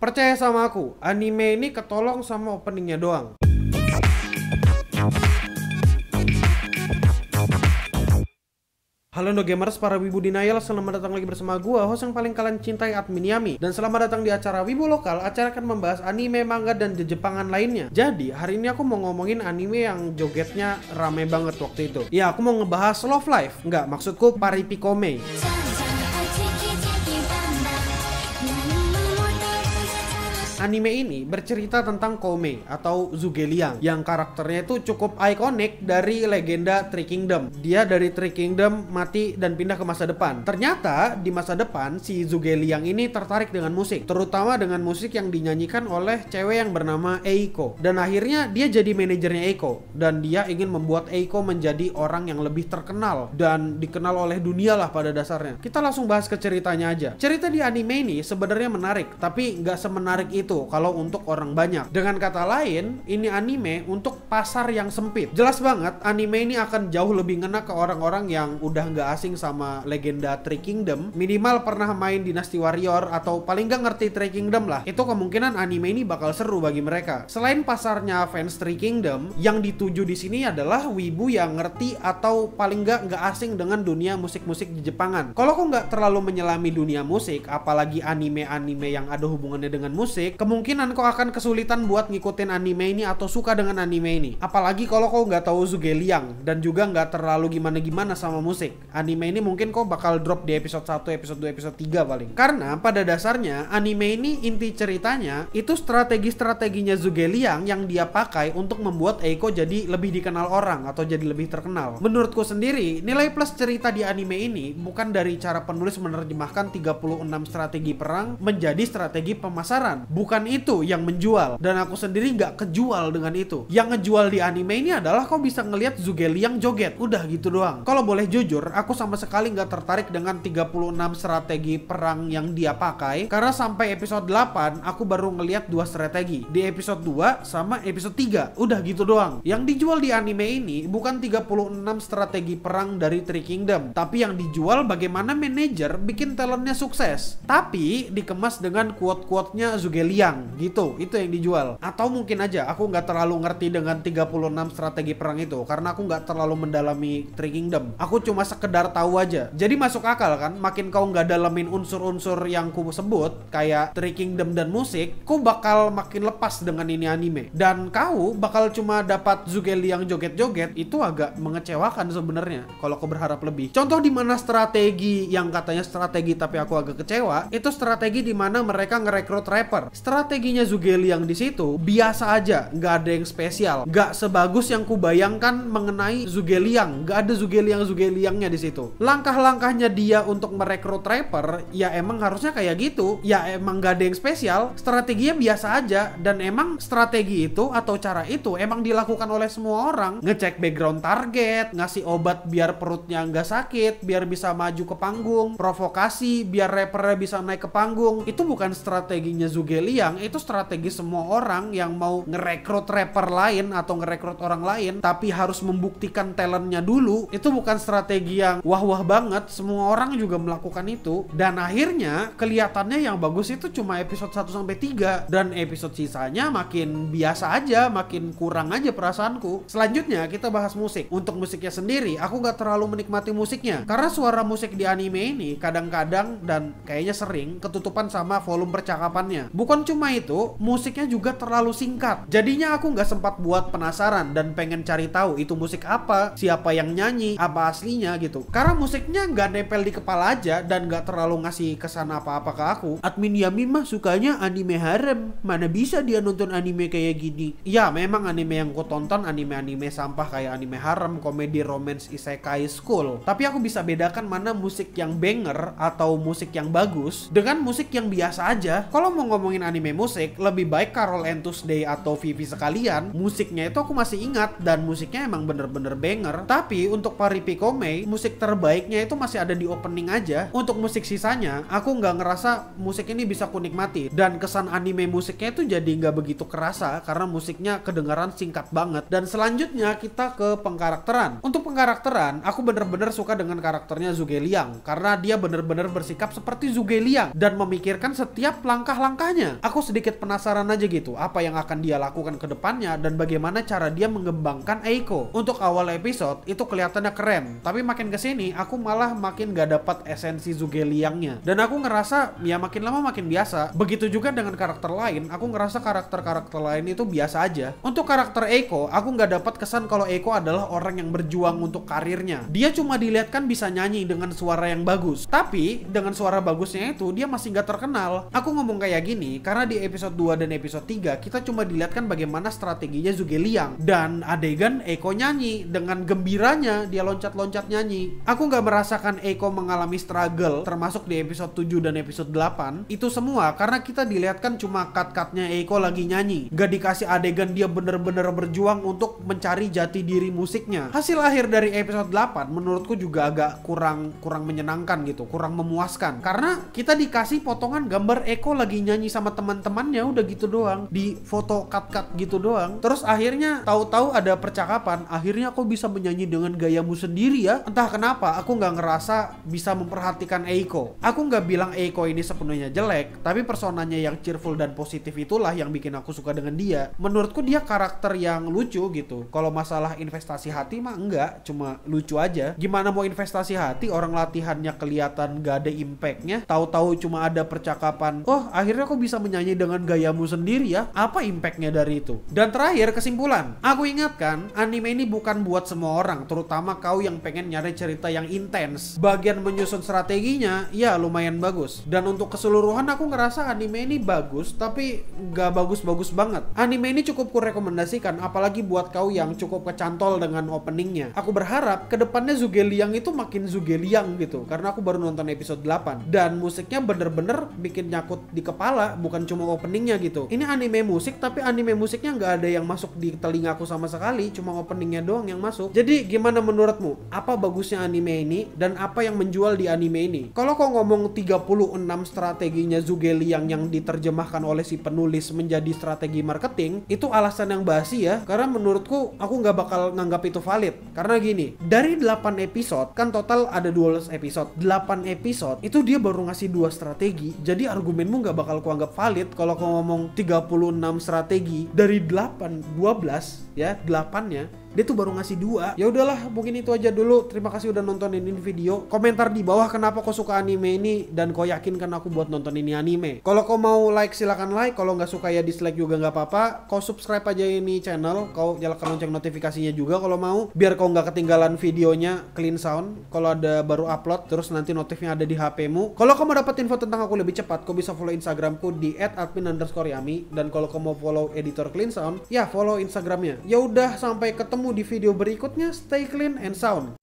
Percaya sama aku, anime ini ketolong sama openingnya doang. Halo no gamers, para wibu denial, selamat datang lagi bersama gua, host yang paling kalian cintai, Admin Yami. Dan selamat datang di acara Wibu Lokal. Acara akan membahas anime, manga, dan jejepangan lainnya. Jadi, hari ini aku mau ngomongin anime yang jogetnya rame banget waktu itu. Ya, aku mau ngebahas Love Live. Enggak, maksudku Paripikome. Anime ini bercerita tentang Kome atau Zhuge yang karakternya itu cukup ikonik dari legenda Three Kingdom. Dia dari Three Kingdom mati dan pindah ke masa depan. Ternyata di masa depan si Zhuge ini tertarik dengan musik, terutama dengan musik yang dinyanyikan oleh cewek yang bernama Eiko. Dan akhirnya dia jadi manajernya Eiko dan dia ingin membuat Eiko menjadi orang yang lebih terkenal dan dikenal oleh dunia lah pada dasarnya. Kita langsung bahas ke ceritanya aja. Cerita di anime ini sebenarnya menarik, tapi nggak semenarik itu kalau untuk orang banyak. Dengan kata lain, ini anime untuk pasar yang sempit. Jelas banget anime ini akan jauh lebih ngena ke orang-orang yang udah nggak asing sama legenda Three Kingdom, minimal pernah main Dynasty Warrior atau paling nggak ngerti Three Kingdom lah. Itu kemungkinan anime ini bakal seru bagi mereka. Selain pasarnya fans Three Kingdom, yang dituju di sini adalah wibu yang ngerti atau paling nggak asing dengan dunia musik-musik di Jepangan. Kalau kau nggak terlalu menyelami dunia musik, apalagi anime-anime yang ada hubungannya dengan musik, kemungkinan kau akan kesulitan buat ngikutin anime ini atau suka dengan anime ini. Apalagi kalau kau nggak tahu Zhuge dan juga nggak terlalu gimana-gimana sama musik. Anime ini mungkin kau bakal drop di episode 1, episode 2, episode 3 paling. Karena pada dasarnya anime ini inti ceritanya itu strategi-strateginya Zhuge yang dia pakai untuk membuat Eiko jadi lebih dikenal orang atau jadi lebih terkenal. Menurutku sendiri, nilai plus cerita di anime ini bukan dari cara penulis menerjemahkan 36 strategi perang menjadi strategi pemasaran. Bukan itu yang menjual, dan aku sendiri nggak kejual dengan itu. Yang ngejual di anime ini adalah kau bisa ngelihat Zhuge joget, udah gitu doang. Kalau boleh jujur, aku sama sekali nggak tertarik dengan 36 strategi perang yang dia pakai, karena sampai episode 8 aku baru ngelihat 2 strategi di episode 2 sama episode 3, udah gitu doang. Yang dijual di anime ini bukan 36 strategi perang dari Three Kingdom, tapi yang dijual bagaimana manajer bikin talentnya sukses, tapi dikemas dengan quote-quote-nya Zhuge gitu. Itu yang dijual. Atau mungkin aja aku nggak terlalu ngerti dengan 36 strategi perang itu karena aku nggak terlalu mendalami Three Kingdom. Aku cuma sekedar tahu aja. Jadi masuk akal kan, makin kau nggak dalamin unsur-unsur yang ku sebut kayak Three Kingdom dan musik, kau bakal makin lepas dengan ini anime. Dan kau bakal cuma dapat Zhuge yang joget-joget. Itu agak mengecewakan sebenarnya kalau kau berharap lebih. Contoh di mana strategi yang katanya strategi tapi aku agak kecewa, itu strategi di mana mereka ngerekrut rapper. Strateginya Zhuge yang di situ biasa aja, nggak ada yang spesial, nggak sebagus yang kubayangkan mengenai Zhuge nggak ada Zhuge Liangnya di situ. Langkah-langkahnya dia untuk merekrut rapper, ya emang harusnya kayak gitu, ya emang nggak ada yang spesial, strateginya biasa aja, dan emang strategi itu atau cara itu emang dilakukan oleh semua orang. Ngecek background target, ngasih obat biar perutnya nggak sakit, biar bisa maju ke panggung, provokasi biar rappernya bisa naik ke panggung. Itu bukan strateginya Zhuge itu strategi semua orang yang mau ngerekrut rapper lain atau ngerekrut orang lain tapi harus membuktikan talentnya dulu. Itu bukan strategi yang wah-wah banget, semua orang juga melakukan itu, dan akhirnya kelihatannya yang bagus itu cuma episode 1-3 dan episode sisanya makin biasa aja, makin kurang aja perasaanku. Selanjutnya kita bahas musik. Untuk musiknya sendiri aku gak terlalu menikmati musiknya karena suara musik di anime ini kadang-kadang dan kayaknya sering ketutupan sama volume percakapannya. Bukan cuma itu, musiknya juga terlalu singkat. Jadinya aku nggak sempat buat penasaran dan pengen cari tahu itu musik apa, siapa yang nyanyi, apa aslinya gitu. Karena musiknya nggak nempel di kepala aja dan nggak terlalu ngasih kesan apa-apa ke aku. Admin Yami mah sukanya anime harem. Mana bisa dia nonton anime kayak gini? Ya memang anime yang ku tonton anime-anime sampah kayak anime harem, komedi, romance, isekai, school. Tapi aku bisa bedakan mana musik yang banger atau musik yang bagus dengan musik yang biasa aja. Kalau mau ngomongin anime musik, lebih baik Carol and Tuesday atau Vivi sekalian. Musiknya itu aku masih ingat dan musiknya emang bener-bener banger. Tapi untuk Paripikome, musik terbaiknya itu masih ada di opening aja. Untuk musik sisanya, aku nggak ngerasa musik ini bisa ku nikmati. Dan kesan anime musiknya itu jadi nggak begitu kerasa karena musiknya kedengaran singkat banget. Dan selanjutnya kita ke pengkarakteran. Untuk pengkarakteran, aku bener-bener suka dengan karakternya Zhuge karena dia bener-bener bersikap seperti Zhuge dan memikirkan setiap langkah-langkahnya. aku sedikit penasaran aja gitu apa yang akan dia lakukan ke depannya dan bagaimana cara dia mengembangkan Eiko. Untuk awal episode itu kelihatannya keren, tapi makin kesini aku malah makin gak dapat esensi Zhuge-Liangnya, dan aku ngerasa ya makin lama makin biasa. Begitu juga dengan karakter lain, aku ngerasa karakter lain itu biasa aja. Untuk karakter Eiko, aku nggak dapat kesan kalau Eiko adalah orang yang berjuang untuk karirnya. Dia cuma dilihatkan bisa nyanyi dengan suara yang bagus, tapi dengan suara bagusnya itu dia masih nggak terkenal. Aku ngomong kayak gini karena di episode 2 dan episode 3 kita cuma dilihatkan bagaimana strateginya Zhuge-Liang dan adegan Eiko nyanyi dengan gembiranya dia loncat-loncat nyanyi. Aku nggak merasakan Eiko mengalami struggle termasuk di episode 7 dan episode 8. Itu semua karena kita dilihatkan cuma cut-cutnya Eiko lagi nyanyi, gak dikasih adegan dia bener-bener berjuang untuk mencari jati diri musiknya. Hasil akhir dari episode 8 menurutku juga agak kurang menyenangkan gitu, kurang memuaskan, karena kita dikasih potongan gambar Eiko lagi nyanyi sama teman-temannya udah gitu doang, di foto cut-cut gitu doang. Terus akhirnya tahu-tahu ada percakapan, akhirnya aku bisa menyanyi dengan gayamu sendiri ya. Entah kenapa aku nggak ngerasa bisa memperhatikan Eiko. Aku nggak bilang Eiko ini sepenuhnya jelek, tapi personanya yang cheerful dan positif itulah yang bikin aku suka dengan dia. Menurutku dia karakter yang lucu gitu. Kalau masalah investasi hati mah enggak, cuma lucu aja. Gimana mau investasi hati orang latihannya kelihatan gak ada impactnya, tahu-tahu cuma ada percakapan, oh akhirnya kok bisa menyanyi dengan gayamu sendiri ya, apa impactnya dari itu? Dan terakhir kesimpulan, aku ingatkan anime ini bukan buat semua orang, terutama kau yang pengen nyari cerita yang intens. Bagian menyusun strateginya ya lumayan bagus, dan untuk keseluruhan aku ngerasa anime ini bagus, tapi gak bagus-bagus banget. Anime ini cukup kurekomendasikan, apalagi buat kau yang cukup kecantol dengan openingnya. Aku berharap kedepannya Zhuge-Liang itu makin Zhuge-Liang gitu, karena aku baru nonton episode 8 dan musiknya bener-bener bikin nyakut di kepala, bukan cuma openingnya gitu. Ini anime musik, tapi anime musiknya nggak ada yang masuk di telingaku sama sekali, cuma openingnya doang yang masuk. Jadi gimana menurutmu? Apa bagusnya anime ini dan apa yang menjual di anime ini? Kalau kau ngomong 36 strateginya Zhuge-Liang yang diterjemahkan oleh si penulis menjadi strategi marketing, itu alasan yang basi ya, karena menurutku aku nggak bakal nganggap itu valid. Karena gini, dari 8 episode, kan total ada 12 episode, 8 episode itu dia baru ngasih 2 strategi, jadi argumenmu nggak bakal kuanggap valid kalau kau ngomong 36 strategi dari 8, 12 ya, 8-nya dia tuh baru ngasih 2. Ya udahlah, mungkin itu aja dulu. Terima kasih udah nontonin ini video. Komentar di bawah kenapa kau suka anime ini dan kau yakin kan aku buat nonton ini anime. Kalau kau mau like silakan like, kalau nggak suka ya dislike juga nggak apa-apa. Kau subscribe aja ini channel, kau nyalakan lonceng notifikasinya juga kalau mau, biar kau nggak ketinggalan videonya clean sound kalau ada baru upload, terus nanti notifnya ada di HP-mu. Kalau kau mau dapat info tentang aku lebih cepat, kau bisa follow Instagramku di @admin_yami, dan kalau kau mau follow editor clean sound, ya follow Instagramnya. Ya udah, sampai ketemu di video berikutnya. Stay clean and sound.